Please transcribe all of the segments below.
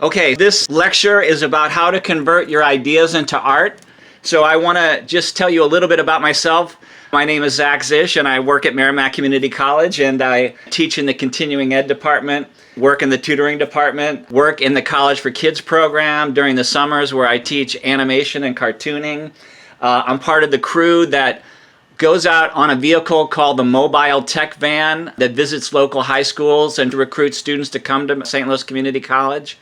Okay, this lecture is about how to convert your ideas into art. So I want to just tell you a little bit about myself. My name is Zak Zych, and I work at Meramec Community College, and I teach in the continuing ed department, work in the tutoring department, work in the College for Kids program during the summers where I teach animation and cartooning. I'm part of the crew that goes out on a vehicle called the Mobile Tech Van that visits local high schools and recruits students to come to St. Louis Community College.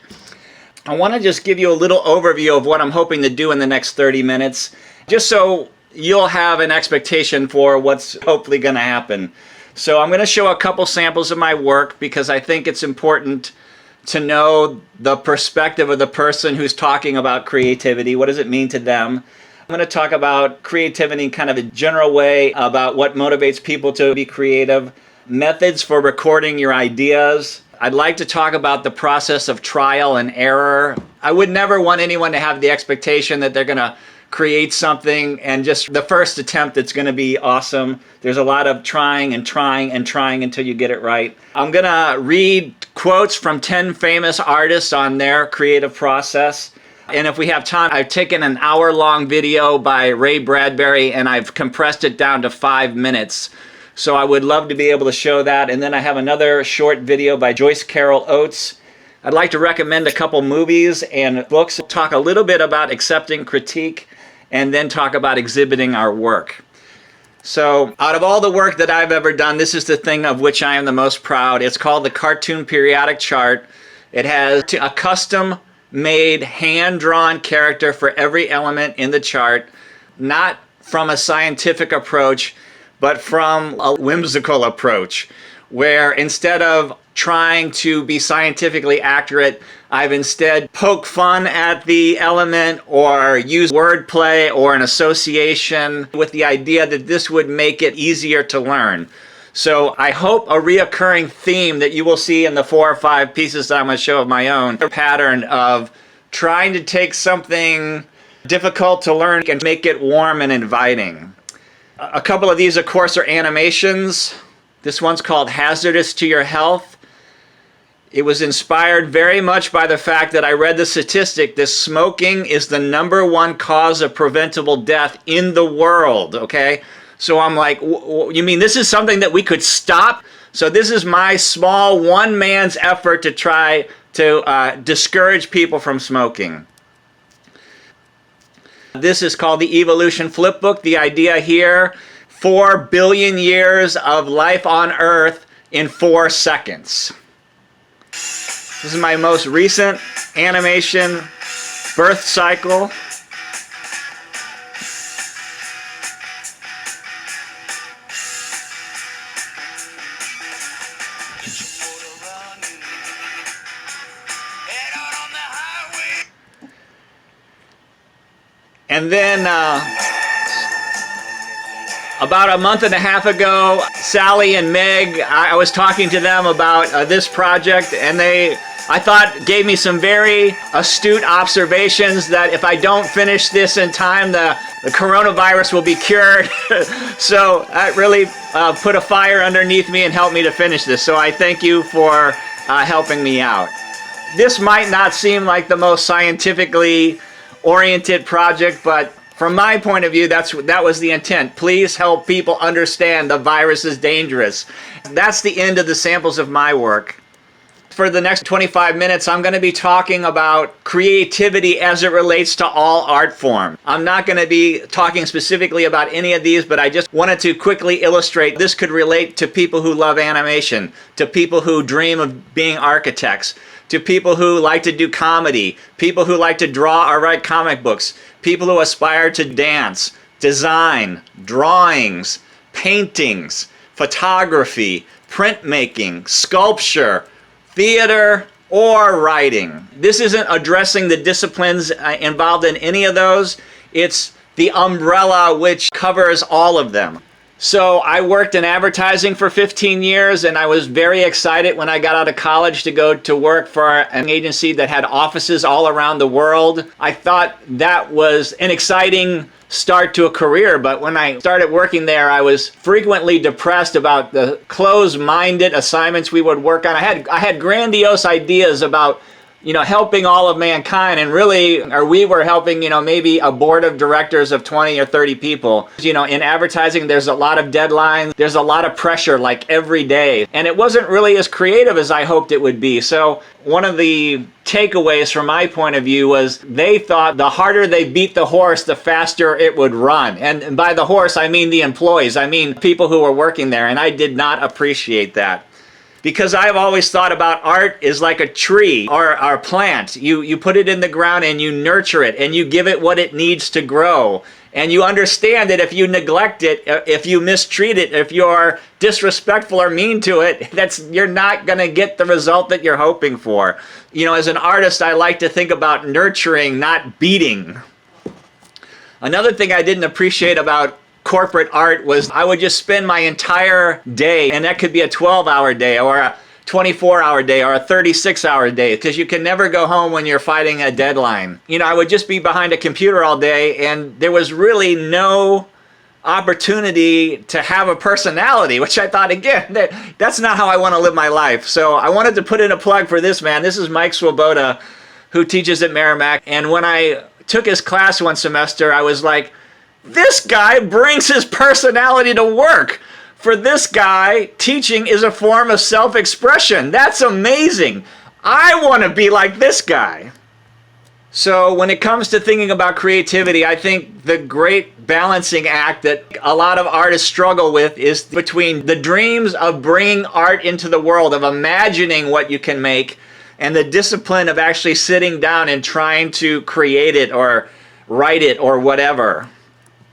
I want to just give you a little overview of what I'm hoping to do in the next 30 minutes, just so you'll have an expectation for what's hopefully going to happen. So I'm going to show a couple samples of my work because I think it's important to know the perspective of the person who's talking about creativity. What does it mean to them? I'm going to talk about creativity in kind of a general way, about what motivates people to be creative, methods for recording your ideas. I'd like to talk about the process of trial and error. I would never want anyone to have the expectation that they're going to create something and just the first attempt it's going to be awesome. There's a lot of trying and trying and trying until you get it right. I'm going to read quotes from 10 famous artists on their creative process. And if we have time, I've taken an hour-long video by Ray Bradbury and I've compressed it down to 5 minutes. So I would love to be able to show that. And then I have another short video by Joyce Oates. I'd like to recommend a couple movies and books, talk a little bit about accepting critique, and then talk about exhibiting our work. So out of all the work that I've ever done, this is the thing of which I am the most proud. It's called the Cartoon Periodic Chart. It has a custom-made, hand-drawn character for every element in the chart, not from a scientific approach, but from a whimsical approach, where instead of trying to be scientifically accurate, I've instead poked fun at the element or used wordplay or an association with the idea that this would make it easier to learn. So I hope a reoccurring theme that you will see in the 4 or 5 pieces that I'm going to show of my own, a pattern of trying to take something difficult to learn and make it warm and inviting. A couple of these, of course, are animations. This one's called Hazardous to Your Health. It was inspired very much by the fact that I read the statistic that smoking is the #1 cause of preventable death in the world, okay? So I'm like, you mean this is something that we could stop? So this is my small one man's effort to try to discourage people from smoking. This is called the Evolution Flipbook. The idea here, 4 billion years of life on Earth in 4 seconds. This is my most recent animation, birth cycle. And then about a month and a half ago, Sally and Meg, I was talking to them about this project, and I thought, gave me some very astute observations that if I don't finish this in time, the coronavirus will be cured. So that really put a fire underneath me and helped me to finish this. So I thank you for helping me out. This might not seem like the most scientifically oriented project, but from my point of view, that was the intent. Please help people understand the virus is dangerous. That's the end of the samples of my work. For the next 25 minutes, I'm going to be talking about creativity as it relates to all art form. I'm not going to be talking specifically about any of these, but I just wanted to quickly illustrate this could relate to people who love animation, to people who dream of being architects, to people who like to do comedy, people who like to draw or write comic books, people who aspire to dance, design, drawings, paintings, photography, printmaking, sculpture, theater, or writing. This isn't addressing the disciplines involved in any of those. It's the umbrella which covers all of them. So I worked in advertising for 15 years, and I was very excited when I got out of college to go to work for an agency that had offices all around the world. I thought that was an exciting start to a career, but when I started working there, I was frequently depressed about the closed-minded assignments we would work on. I had grandiose ideas about helping all of mankind, and really, or we were helping, maybe a board of directors of 20 or 30 people. In advertising, there's a lot of deadlines, there's a lot of pressure like every day, and it wasn't really as creative as I hoped it would be. So one of the takeaways from my point of view was they thought the harder they beat the horse, the faster it would run. And by the horse, I mean the employees, I mean people who were working there, and I did not appreciate that. Because I've always thought about art is like a tree or a plant. You put it in the ground and you nurture it and you give it what it needs to grow. And you understand that if you neglect it, if you mistreat it, if you're disrespectful or mean to it, you're not going to get the result that you're hoping for. As an artist, I like to think about nurturing, not beating. Another thing I didn't appreciate about corporate art was I would just spend my entire day, and that could be a 12-hour day or a 24-hour day or a 36-hour day, because you can never go home when you're fighting a deadline. I would just be behind a computer all day, and there was really no opportunity to have a personality, which I thought, again, that's not how I want to live my life. So I wanted to put in a plug for this man. This is Mike Swoboda, who teaches at Meramec, and when I took his class one semester, I was like, this guy brings his personality to work. For this guy, teaching is a form of self-expression. That's amazing. I want to be like this guy. So when it comes to thinking about creativity, I think the great balancing act that a lot of artists struggle with is between the dreams of bringing art into the world, of imagining what you can make, and the discipline of actually sitting down and trying to create it or write it or whatever.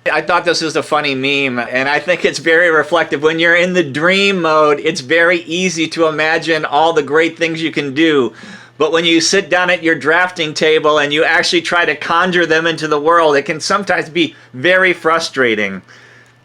I thought this was a funny meme, and I think it's very reflective. When you're in the dream mode, it's very easy to imagine all the great things you can do. But when you sit down at your drafting table and you actually try to conjure them into the world, it can sometimes be very frustrating.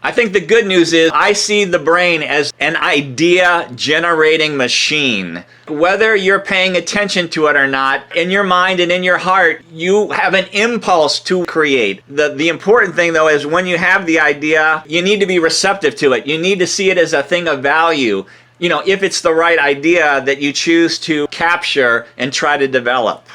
I think the good news is I see the brain as an idea-generating machine. Whether you're paying attention to it or not, in your mind and in your heart, you have an impulse to create. The important thing, though, is when you have the idea, you need to be receptive to it. You need to see it as a thing of value. If it's the right idea that you choose to capture and try to develop.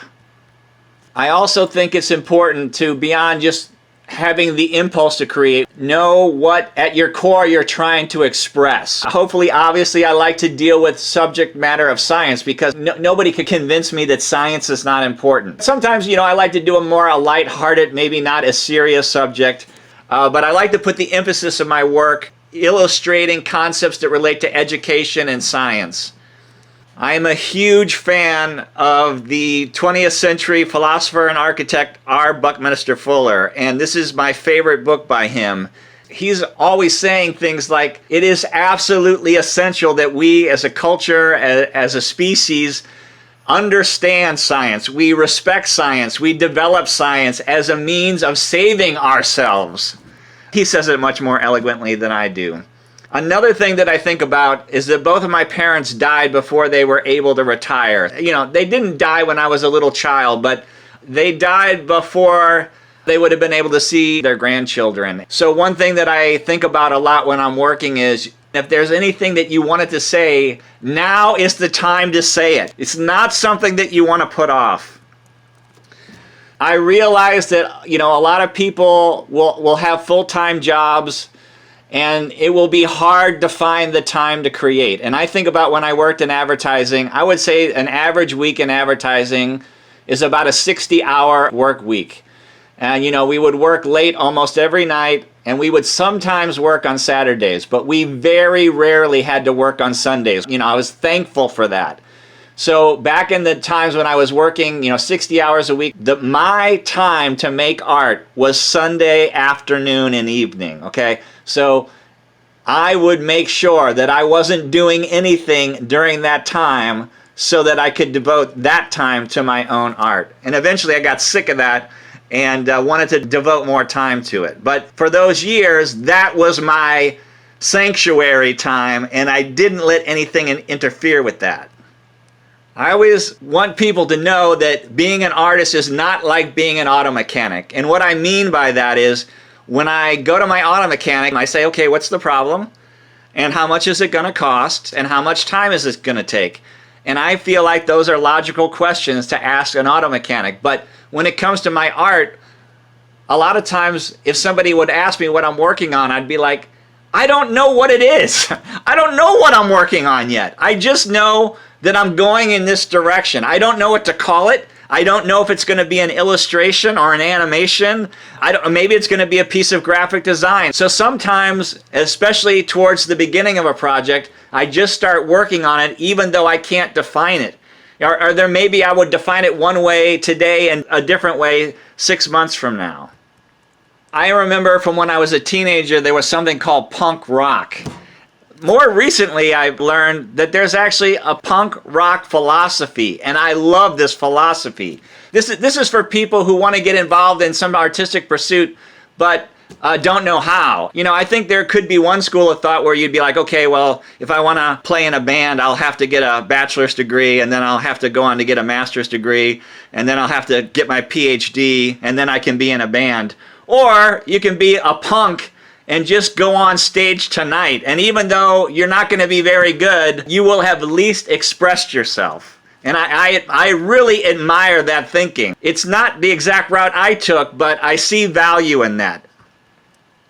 I also think it's important to, beyond just having the impulse to create, know what at your core you're trying to express. Hopefully, obviously, I like to deal with subject matter of science because nobody could convince me that science is not important. Sometimes, I like to do a lighthearted, maybe not as serious subject, but I like to put the emphasis of my work illustrating concepts that relate to education and science. I am a huge fan of the 20th century philosopher and architect R. Buckminster Fuller, and this is my favorite book by him. He's always saying things like, it is absolutely essential that we as a culture, as a species, understand science. We respect science. We develop science as a means of saving ourselves. He says it much more eloquently than I do. Another thing that I think about is that both of my parents died before they were able to retire. They didn't die when I was a little child, but they died before they would have been able to see their grandchildren. So one thing that I think about a lot when I'm working is, if there's anything that you wanted to say, now is the time to say it. It's not something that you want to put off. I realize that, a lot of people will have full-time jobs, and it will be hard to find the time to create. And I think about when I worked in advertising, I would say an average week in advertising is about a 60-hour work week. And, we would work late almost every night, and we would sometimes work on Saturdays, but we very rarely had to work on Sundays. I was thankful for that. So back in the times when I was working, 60 hours a week, my time to make art was Sunday afternoon and evening, okay? So I would make sure that I wasn't doing anything during that time so that I could devote that time to my own art. And eventually I got sick of that and wanted to devote more time to it. But for those years, that was my sanctuary time, and I didn't let anything interfere with that. I always want people to know that being an artist is not like being an auto mechanic. And what I mean by that is, when I go to my auto mechanic, I say, okay, what's the problem? And how much is it going to cost? And how much time is it going to take? And I feel like those are logical questions to ask an auto mechanic. But when it comes to my art, a lot of times if somebody would ask me what I'm working on, I'd be like, I don't know what it is. I don't know what I'm working on yet. I just know that I'm going in this direction. I don't know what to call it. I don't know if it's going to be an illustration or an animation. Maybe it's going to be a piece of graphic design. So sometimes, especially towards the beginning of a project, I just start working on it even though I can't define it. Or there maybe I would define it one way today and a different way 6 months from now. I remember from when I was a teenager, there was something called punk rock. More recently, I've learned that there's actually a punk rock philosophy, and I love this philosophy. This is for people who want to get involved in some artistic pursuit, but don't know how. You know, I think there could be one school of thought where you'd be like, okay, well, if I want to play in a band, I'll have to get a bachelor's degree, and then I'll have to go on to get a master's degree, and then I'll have to get my PhD, and then I can be in a band. Or you can be a punk and just go on stage tonight. And even though you're not going to be very good, you will have at least expressed yourself. And I really admire that thinking. It's not the exact route I took, but I see value in that.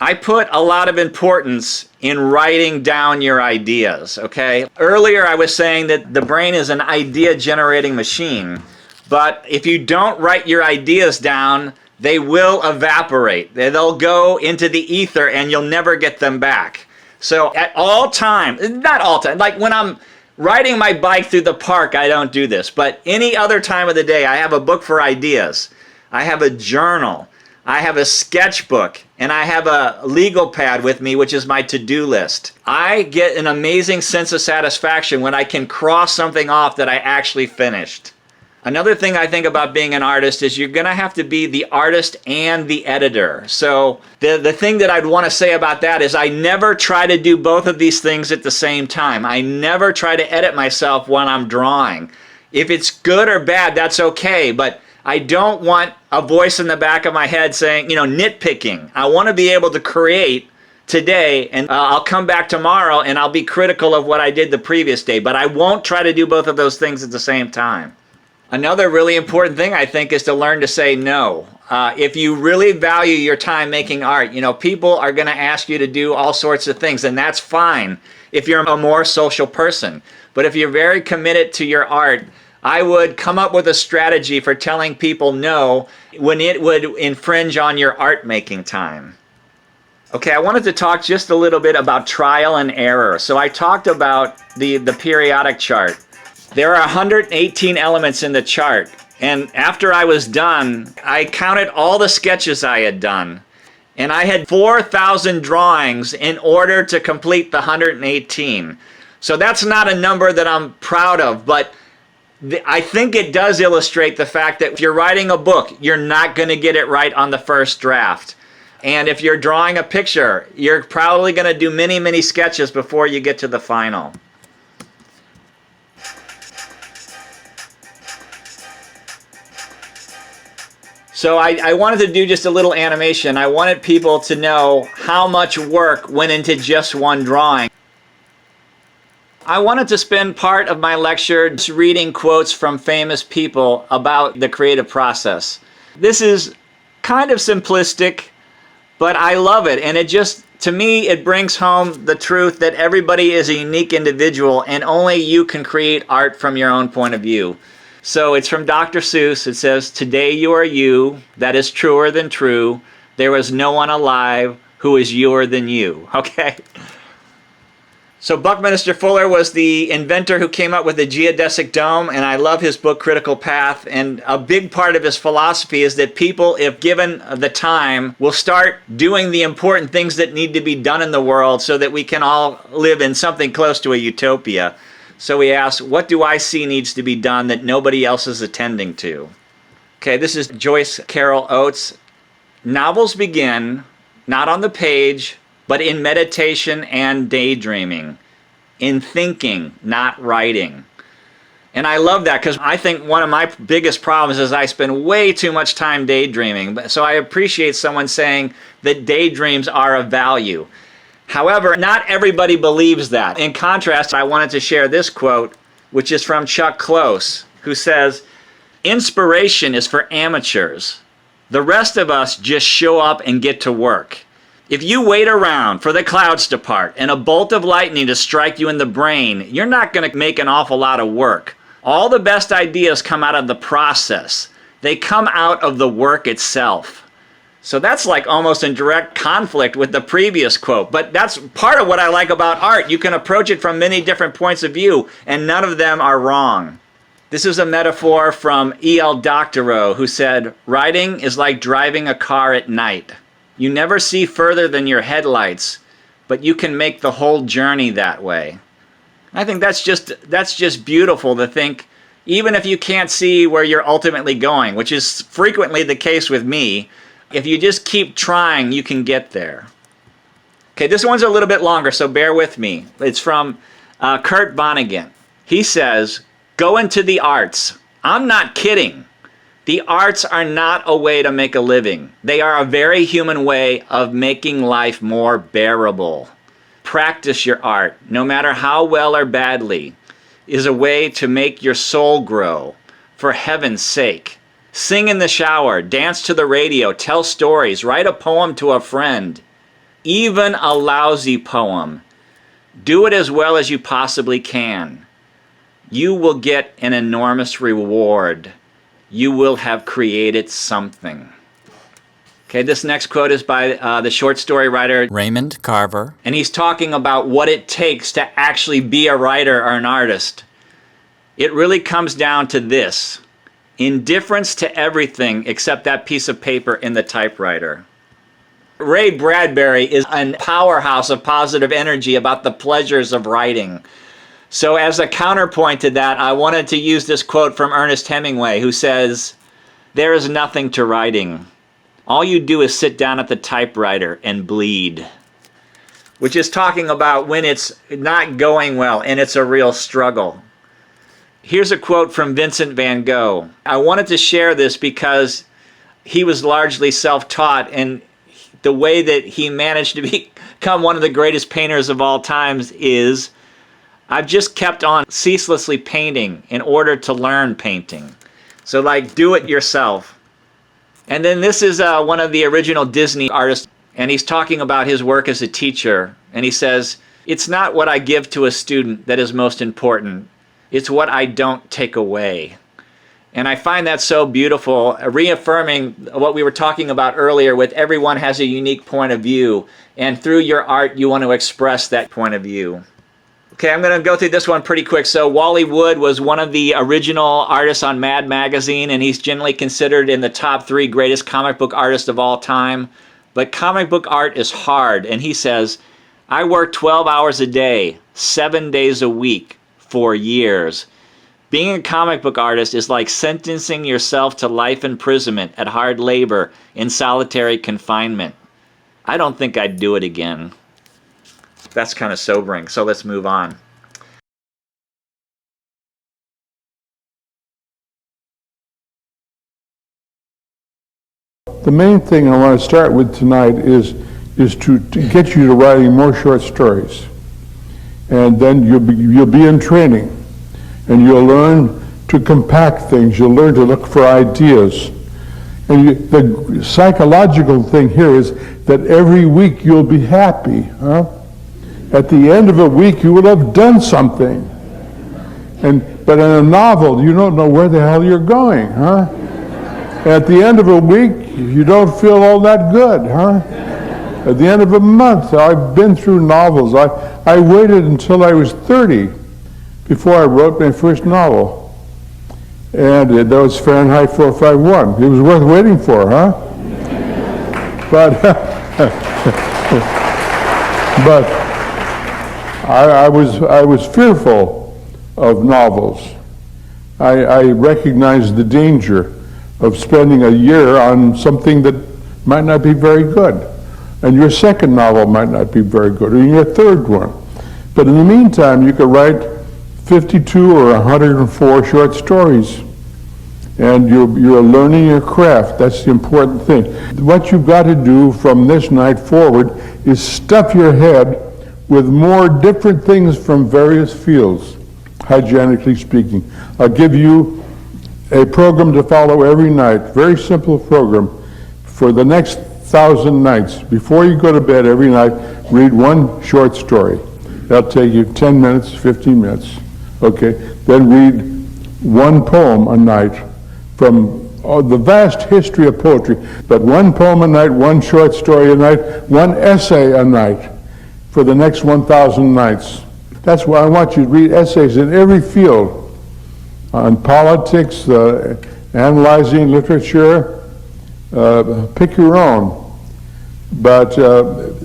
I put a lot of importance in writing down your ideas, okay? Earlier I was saying that the brain is an idea-generating machine. But if you don't write your ideas down, they will evaporate. They'll go into the ether and you'll never get them back. So at all time, not all time, like when I'm riding my bike through the park, I don't do this. But any other time of the day, I have a book for ideas. I have a journal. I have a sketchbook. And I have a legal pad with me, which is my to-do list. I get an amazing sense of satisfaction when I can cross something off that I actually finished. Another thing I think about being an artist is you're going to have to be the artist and the editor. So the thing that I'd want to say about that is I never try to do both of these things at the same time. I never try to edit myself when I'm drawing. If it's good or bad, that's okay, but I don't want a voice in the back of my head saying, you know, nitpicking. I want to be able to create today, and I'll come back tomorrow and I'll be critical of what I did the previous day, but I won't try to do both of those things at the same time. Another really important thing, I think, is to learn to say no. If you really value your time making art, you know, people are going to ask you to do all sorts of things, and that's fine if you're a more social person. But if you're very committed to your art, I would come up with a strategy for telling people no when it would infringe on your art making time. Okay, I wanted to talk just a little bit about trial and error. So I talked about the periodic chart. There are 118 elements in the chart, and after I was done, I counted all the sketches I had done, and I had 4,000 drawings in order to complete the 118. So that's not a number that I'm proud of, but I think it does illustrate the fact that if you're writing a book, you're not going to get it right on the first draft. And if you're drawing a picture, you're probably going to do many, many sketches before you get to the final. So I wanted to do just a little animation. I wanted people to know how much work went into just one drawing. I wanted to spend part of my lecture just reading quotes from famous people about the creative process. This is kind of simplistic, but I love it. And it just, to me, it brings home the truth that everybody is a unique individual and only you can create art from your own point of view. So it's from Dr. Seuss. It says, "Today you are you, that is truer than true. There was no one alive who is youer than you." Okay? So Buckminster Fuller was the inventor who came up with the geodesic dome, and I love his book, Critical Path. And a big part of his philosophy is that people, if given the time, will start doing the important things that need to be done in the world so that we can all live in something close to a utopia. So he asks, what do I see needs to be done that nobody else is attending to? Okay, this is Joyce Carol Oates. Novels begin not on the page, but in meditation and daydreaming, in thinking, not writing. And I love that because I think one of my biggest problems is I spend way too much time daydreaming. So I appreciate someone saying that daydreams are of value. However, not everybody believes that. In contrast, I wanted to share this quote which is from Chuck Close, who says, "Inspiration is for amateurs. The rest of us just show up and get to work. If you wait around for the clouds to part and a bolt of lightning to strike you in the brain, you're not going to make an awful lot of work. All the best ideas come out of the process. They come out of the work itself." So that's like almost in direct conflict with the previous quote, but that's part of what I like about art. You can approach it from many different points of view, and none of them are wrong. This is a metaphor from E.L. Doctorow, who said, "Writing is like driving a car at night. You never see further than your headlights, but you can make the whole journey that way." I think that's just beautiful to think, even if you can't see where you're ultimately going, which is frequently the case with me, if you just keep trying, you can get there. Okay, this one's a little bit longer, so bear with me. It's from Kurt Vonnegut. He says, "Go into the arts. I'm not kidding. The arts are not a way to make a living. They are a very human way of making life more bearable. Practice your art, no matter how well or badly, is a way to make your soul grow. For heaven's sake. Sing in the shower, dance to the radio, tell stories, write a poem to a friend. Even a lousy poem. Do it as well as you possibly can. You will get an enormous reward. You will have created something." Okay, this next quote is by the short story writer Raymond Carver. and he's talking about what it takes to actually be a writer or an artist. It really comes down to this: indifference to everything except that piece of paper in the typewriter. Ray Bradbury is a powerhouse of positive energy about the pleasures of writing. So as a counterpoint to that, I wanted to use this quote from Ernest Hemingway, who says, "There is nothing to writing. All you do is sit down at the typewriter and bleed," which is talking about when it's not going well and it's a real struggle. Here's a quote from Vincent Van Gogh. I wanted to share this because he was largely self-taught, and the way that he managed to become one of the greatest painters of all times is, "I've just kept on ceaselessly painting in order to learn painting." So like, do it yourself. And then this is one of the original Disney artists, and he's talking about his work as a teacher. And he says, "It's not what I give to a student that is most important. It's what I don't take away." And I find that so beautiful, reaffirming what we were talking about earlier with everyone has a unique point of view. And through your art, you want to express that point of view. Okay, I'm going to go through this one pretty quick. So Wally Wood was one of the original artists on Mad Magazine, and he's generally considered in the top 3 greatest comic book artists of all time. But comic book art is hard, and he says, "I work 12 hours a day, 7 days a week, for years. Being a comic book artist is like sentencing yourself to life imprisonment at hard labor in solitary confinement. I don't think I'd do it again." That's kind of sobering, so let's move on. The main thing I want to start with tonight is to get you to writing more short stories. And then you'll be in training, and you'll learn to compact things. You'll learn to look for ideas. And the psychological thing here is that every week you'll be happy. Huh? At the end of a week, you will have done something. But in a novel, you don't know where the hell you're going, huh? At the end of a week, you don't feel all that good, huh? At the end of a month, I've been through novels. I waited until I was 30 before I wrote my first novel. And that was Fahrenheit 451. It was worth waiting for, huh? But I was fearful of novels. I recognized the danger of spending a year on something that might not be very good. And your second novel might not be very good, or your third one. But in the meantime, you could write 52 or 104 short stories. And you're learning your craft. That's the important thing. What you've got to do from this night forward is stuff your head with more different things from various fields. hygienically speaking. I'll give you a program to follow every night, very simple program. For the next 1,000 nights, before you go to bed every night, read one short story. That'll take you 10 minutes, 15 minutes, okay? Then read one poem a night from the vast history of poetry, but one poem a night, one short story a night, one essay a night for the next 1,000 nights. That's why I want you to read essays in every field, on politics, analyzing literature, pick your own. But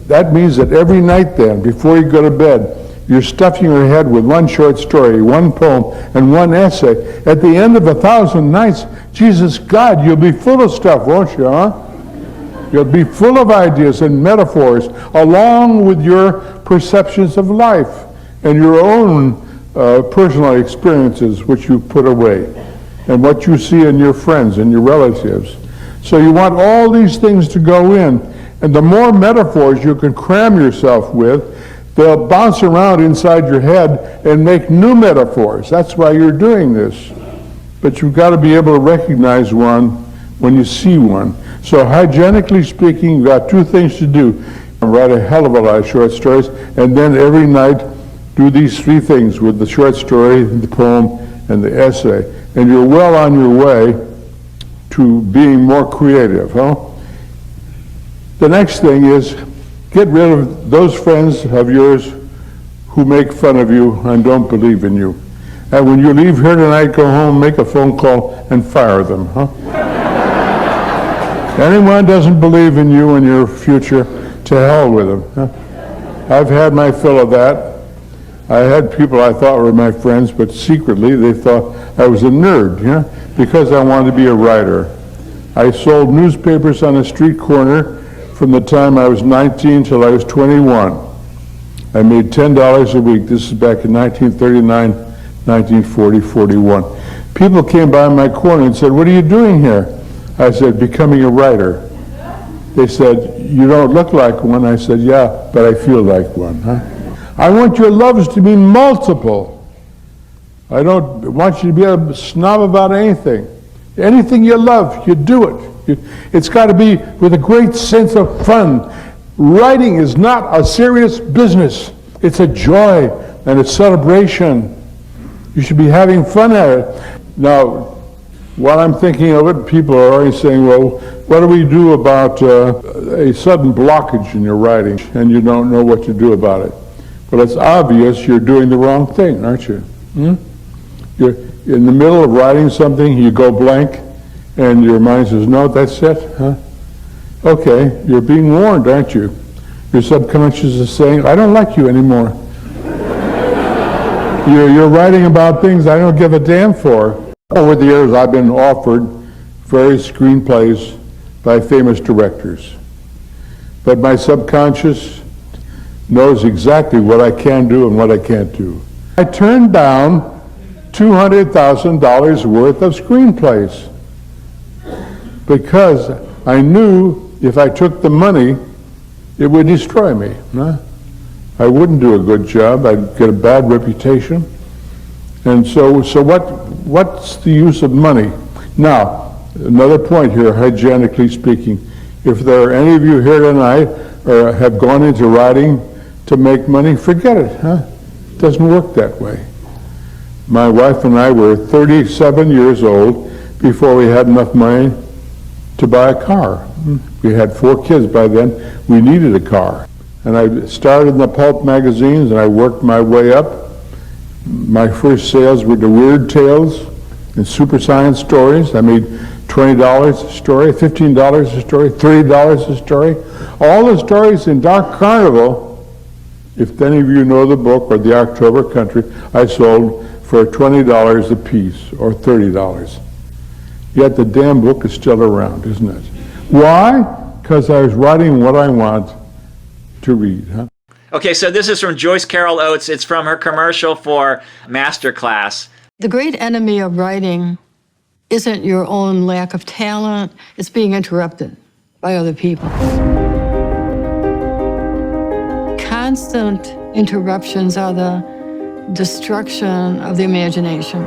that means that every night then, before you go to bed, you're stuffing your head with one short story, one poem, and one essay. At the end of 1,000 nights, Jesus God, you'll be full of stuff, won't you, huh? You'll be full of ideas and metaphors, along with your perceptions of life and your own personal experiences, which you put away, and what you see in your friends and your relatives. So you want all these things to go in, and the more metaphors you can cram yourself with, they'll bounce around inside your head and make new metaphors. That's why you're doing this. But you've got to be able to recognize one when you see one. So hygienically speaking, you've got two things to do. Write a hell of a lot of short stories, and then every night do these three things with the short story, the poem, and the essay. And you're well on your way to being more creative, huh? The next thing is get rid of those friends of yours who make fun of you and don't believe in you. And when you leave here tonight, go home, make a phone call, and fire them, huh? Anyone doesn't believe in you and your future, to hell with them. Huh? I've had my fill of that. I had people I thought were my friends, but secretly they thought I was a nerd, yeah, because I wanted to be a writer. I sold newspapers on a street corner from the time I was 19 till I was 21. I made $10 a week. This is back in 1939, 1940, 41. People came by my corner and said, "What are you doing here?" I said, "Becoming a writer." They said, "You don't look like one." I said, "Yeah, but I feel like one." Huh? I want your loves to be multiple. I don't want you to be a snob about anything. Anything you love, you do it. It's got to be with a great sense of fun. Writing is not a serious business. It's a joy and a celebration. You should be having fun at it. Now, while I'm thinking of it, people are always saying, well, what do we do about a sudden blockage in your writing and you don't know what to do about it? Well, it's obvious you're doing the wrong thing, aren't you? You're in the middle of writing something, you go blank, and your mind says, no, that's it, huh? Okay, you're being warned, aren't you? Your subconscious is saying, I don't like you anymore. You're writing about things I don't give a damn for. Over the years, I've been offered various screenplays by famous directors. But my subconscious knows exactly what I can do and what I can't do. I turned down $200,000 worth of screenplays because I knew if I took the money, it would destroy me. Huh? I wouldn't do a good job. I'd get a bad reputation. And so what's the use of money? Now, another point here, hygienically speaking. If there are any of you here tonight or have gone into writing to make money, forget it. Huh? It doesn't work that way. My wife and I were 37 years old before we had enough money to buy a car. We had 4 kids by then. We needed a car. And I started in the pulp magazines and I worked my way up. My first sales were the Weird Tales and Super Science stories. I made $20 a story, $15 a story, $30 a story. All the stories in Dark Carnival, if any of you know the book, or The October Country, I sold for $20 a piece or $30. Yet the damn book is still around, isn't it? Why? Because I was writing what I want to read. Huh? Okay, so this is from Joyce Carol Oates. It's from her commercial for Masterclass. The great enemy of writing isn't your own lack of talent, it's being interrupted by other people. Constant interruptions are the destruction of the imagination.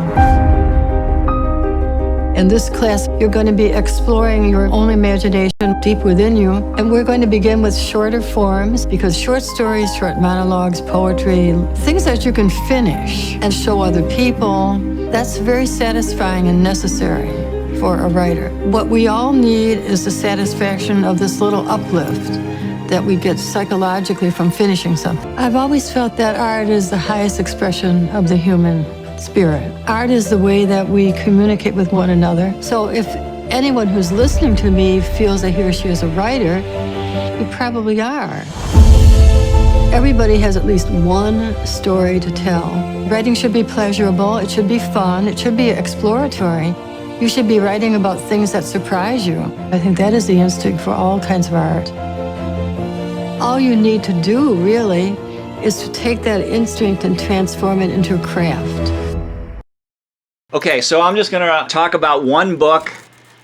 In this class, you're going to be exploring your own imagination deep within you, and we're going to begin with shorter forms, because short stories, short monologues, poetry, things that you can finish and show other people, that's very satisfying and necessary for a writer. What we all need is the satisfaction of this little uplift that we get psychologically from finishing something. I've always felt that art is the highest expression of the human spirit. Art is the way that we communicate with one another. So if anyone who's listening to me feels that he or she is a writer, you probably are. Everybody has at least one story to tell. Writing should be pleasurable, it should be fun, it should be exploratory. You should be writing about things that surprise you. I think that is the instinct for all kinds of art. All you need to do, really, is to take that instinct and transform it into a craft. Okay, so I'm just going to talk about one book.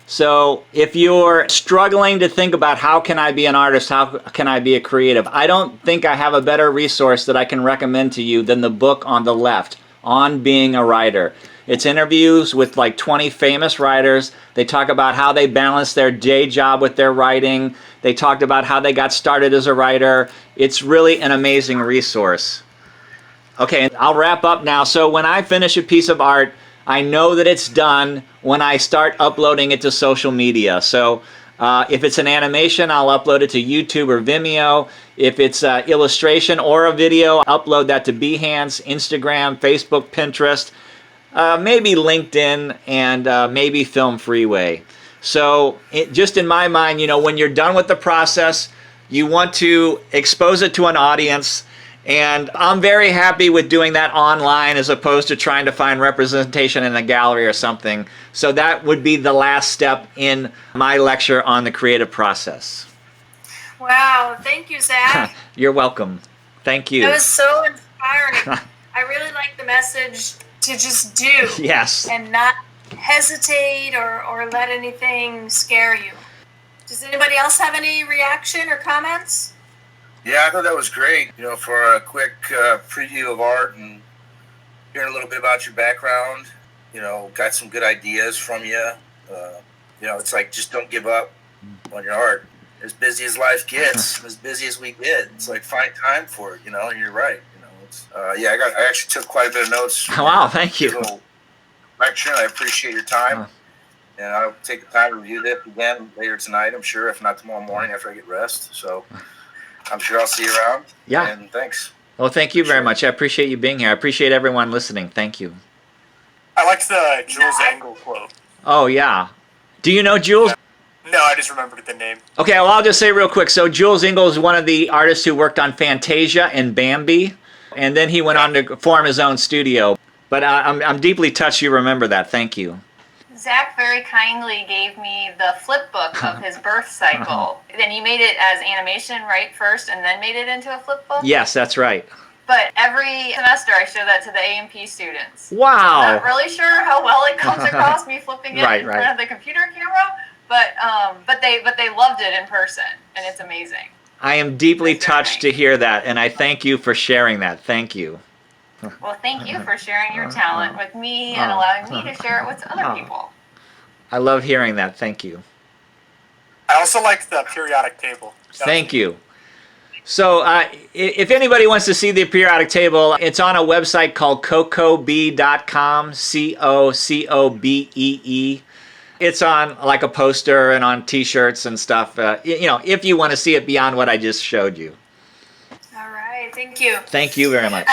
So if you're struggling to think about how can I be an artist, how can I be a creative, I don't think I have a better resource that I can recommend to you than the book on the left, On Being a Writer. It's interviews with like 20 famous writers. They talk about how they balance their day job with their writing. They talked about how they got started as a writer. It's really an amazing resource. Okay, I'll wrap up now. So when I finish a piece of art, I know that it's done when I start uploading it to social media. So if it's an animation, I'll upload it to YouTube or Vimeo. If it's illustration or a video, I'll upload that to Behance, Instagram, Facebook, Pinterest, maybe LinkedIn, and maybe Film Freeway. So just in my mind, you know, when you're done with the process, you want to expose it to an audience. And I'm very happy with doing that online as opposed to trying to find representation in a gallery or something. So that would be the last step in my lecture on the creative process. Wow, thank you, Zach. You're welcome. Thank you. That was so inspiring. I really like the message to just do. Yes. And not hesitate or let anything scare you. Does anybody else have any reaction or comments? Yeah, I thought that was great. You know, for a quick preview of art and hearing a little bit about your background. You know, got some good ideas from you. You know, it's like just don't give up on your art. As busy as life gets, as busy as we get, it's like find time for it. You know, and you're right. You know, it's yeah. I actually took quite a bit of notes. Wow, thank you. Lecture. I appreciate your time, and I'll take the time to review this again later tonight. I'm sure, if not tomorrow morning after I get rest. So. I'm sure I'll see you around. Yeah. And thanks. Well, thank you very much. I appreciate you being here. I appreciate everyone listening. Thank you. I liked the Jules Engel quote. Oh, yeah. Do you know Jules? No, I just remembered the name. Okay, well, I'll just say real quick. So Jules Engel is one of the artists who worked on Fantasia and Bambi, and then he went on to form his own studio. But I'm deeply touched you remember that. Thank you. Zach very kindly gave me the flip book of his birth cycle. Then he made it as animation right first and then made it into a flip book? Yes, that's right. But every semester I show that to the A&P students. Wow. I'm not really sure how well it comes across me flipping it in front of the computer camera, but they loved it in person, and it's amazing. I am deeply touched to hear that, and I thank you for sharing that. Thank you. Well, thank you for sharing your talent with me and allowing me to share it with other people. I love hearing that. Thank you. I also liked the periodic table. Thank you. So if anybody wants to see the periodic table, it's on a website called cocobee.com, COCOBEE. It's on like a poster and on T-shirts and stuff, you know, if you want to see it beyond what I just showed you. All right, thank you. Thank you very much.